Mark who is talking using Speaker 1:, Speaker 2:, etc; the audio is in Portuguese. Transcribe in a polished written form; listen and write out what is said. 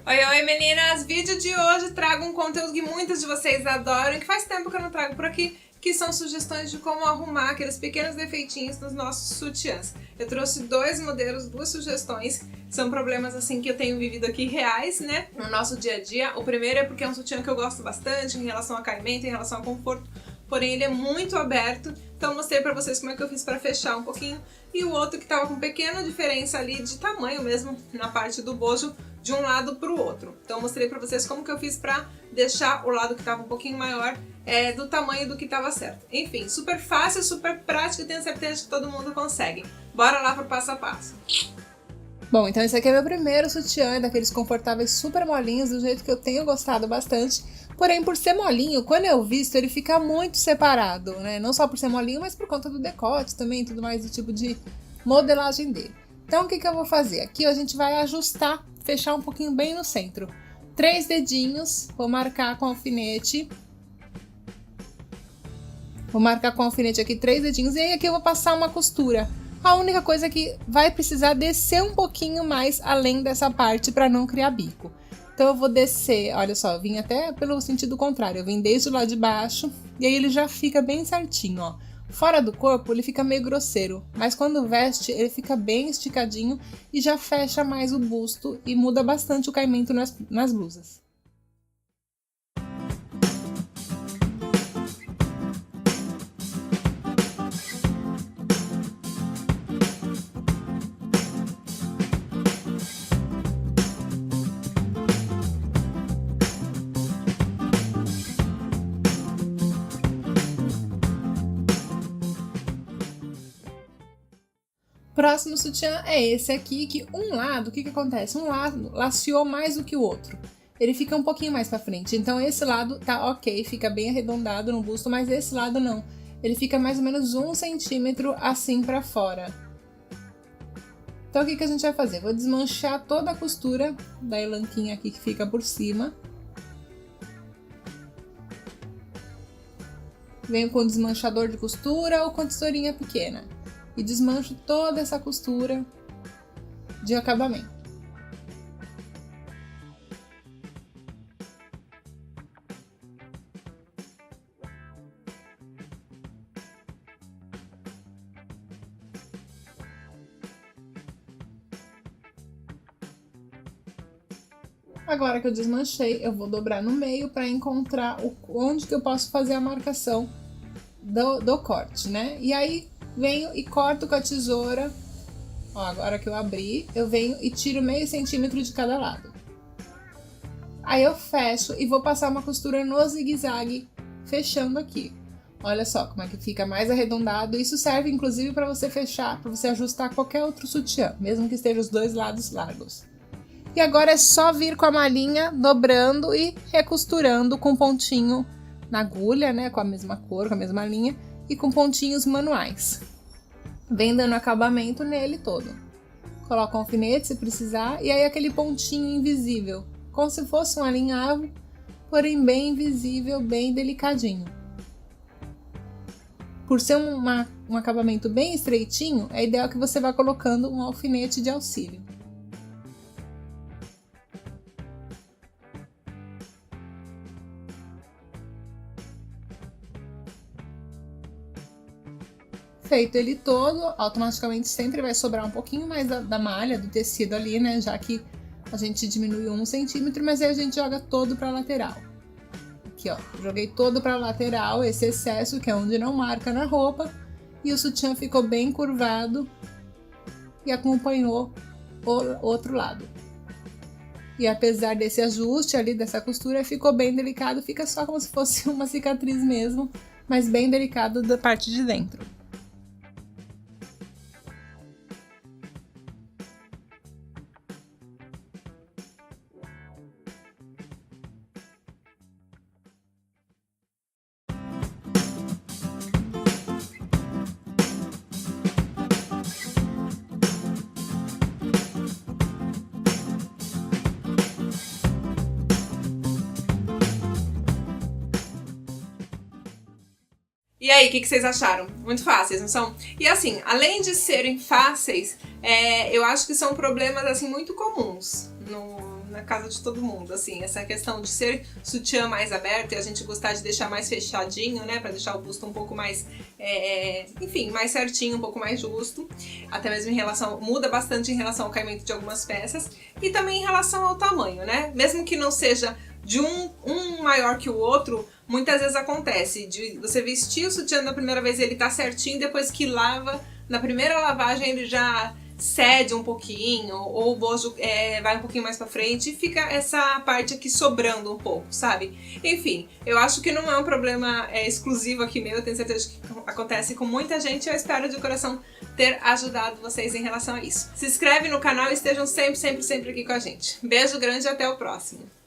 Speaker 1: Oi, oi meninas! Vídeo de hoje trago um conteúdo que muitas de vocês adoram e que faz tempo que eu não trago por aqui, que são sugestões de como arrumar aqueles pequenos defeitinhos nos nossos sutiãs. Eu trouxe dois modelos, duas sugestões, são problemas assim que eu tenho vivido aqui reais, né, no nosso dia a dia. O primeiro é porque é um sutiã que eu gosto bastante em relação a caimento, em relação a conforto, porém ele é muito aberto, então eu mostrei pra vocês como é que eu fiz pra fechar um pouquinho. E o outro que tava com pequena diferença ali de tamanho mesmo, na parte do bojo, de um lado pro outro. Então eu mostrei pra vocês como que eu fiz pra deixar o lado que tava um pouquinho maior do tamanho do que tava certo. Enfim, super fácil, super prático e tenho certeza que todo mundo consegue. Bora lá pro passo a passo. Bom, então esse aqui é meu primeiro sutiã, daqueles confortáveis super molinhos, do jeito que eu tenho gostado bastante. Porém, por ser molinho, quando eu visto, ele fica muito separado, né? Não só por ser molinho, mas por conta do decote também, tudo mais, do tipo de modelagem dele. Então, o que eu vou fazer? Aqui a gente vai ajustar, fechar um pouquinho bem no centro. 3 dedinhos, vou marcar com alfinete. Vou marcar com alfinete aqui 3 dedinhos, e aí aqui eu vou passar uma costura. A única coisa é que vai precisar descer um pouquinho mais além dessa parte para não criar bico. Então eu vou descer, olha só, eu vim até pelo sentido contrário, eu vim desde o lado de baixo e aí ele já fica bem certinho, ó. Fora do corpo ele fica meio grosseiro, mas quando veste ele fica bem esticadinho e já fecha mais o busto e muda bastante o caimento nas blusas. Próximo sutiã é esse aqui, que um lado, o que acontece? Um lado laceou mais do que o outro. Ele fica um pouquinho mais pra frente, então esse lado tá ok, fica bem arredondado no busto, mas esse lado não. Ele fica mais ou menos 1 centímetro assim pra fora. Então o que a gente vai fazer? Vou desmanchar toda a costura da elanquinha aqui que fica por cima. Venho com desmanchador de costura ou com tesourinha pequena. E desmancho toda essa costura de acabamento. Agora que eu desmanchei, eu vou dobrar no meio para encontrar onde que eu posso fazer a marcação do corte, né? E aí venho e corto com a tesoura. Ó, agora que eu abri, eu venho e tiro meio centímetro de cada lado. Aí eu fecho e vou passar uma costura no zigue-zague, fechando aqui. Olha só como é que fica mais arredondado. Isso serve inclusive para você fechar, para você ajustar qualquer outro sutiã, mesmo que esteja os dois lados largos. E agora é só vir com a malinha, dobrando e recosturando com pontinho na agulha, né? Com a mesma cor, com a mesma linha. E com pontinhos manuais. Vem dando acabamento nele todo. Coloca um alfinete se precisar, e aí aquele pontinho invisível, como se fosse um alinhavo, porém bem invisível, bem delicadinho. Por ser um acabamento bem estreitinho, é ideal que você vá colocando um alfinete de auxílio. Feito ele todo, automaticamente sempre vai sobrar um pouquinho mais da malha, do tecido ali, né? Já que a gente diminuiu 1 centímetro, mas aí a gente joga todo pra lateral. Aqui, ó, joguei todo pra lateral, esse excesso, que é onde não marca na roupa. E o sutiã ficou bem curvado e acompanhou o outro lado. E apesar desse ajuste ali, dessa costura, ficou bem delicado, fica só como se fosse uma cicatriz mesmo, mas bem delicado da parte de dentro. E aí, o que vocês acharam? Muito fáceis, não são? E assim, além de serem fáceis, eu acho que são problemas assim muito comuns na casa de todo mundo, assim, essa questão de ser sutiã mais aberto e a gente gostar de deixar mais fechadinho, né, pra deixar o busto um pouco mais, enfim, mais certinho, um pouco mais justo, até mesmo em relação, muda bastante em relação ao caimento de algumas peças, e também em relação ao tamanho, né, mesmo que não seja de um maior que o outro, muitas vezes acontece de você vestir o sutiã da primeira vez e ele tá certinho, depois que lava, na primeira lavagem ele já cede um pouquinho, ou o bojo vai um pouquinho mais pra frente e fica essa parte aqui sobrando um pouco, sabe? Enfim, eu acho que não é um problema exclusivo aqui meu, eu tenho certeza que acontece com muita gente, eu espero de coração ter ajudado vocês em relação a isso. Se inscreve no canal e estejam sempre, sempre, sempre aqui com a gente. Beijo grande e até o próximo!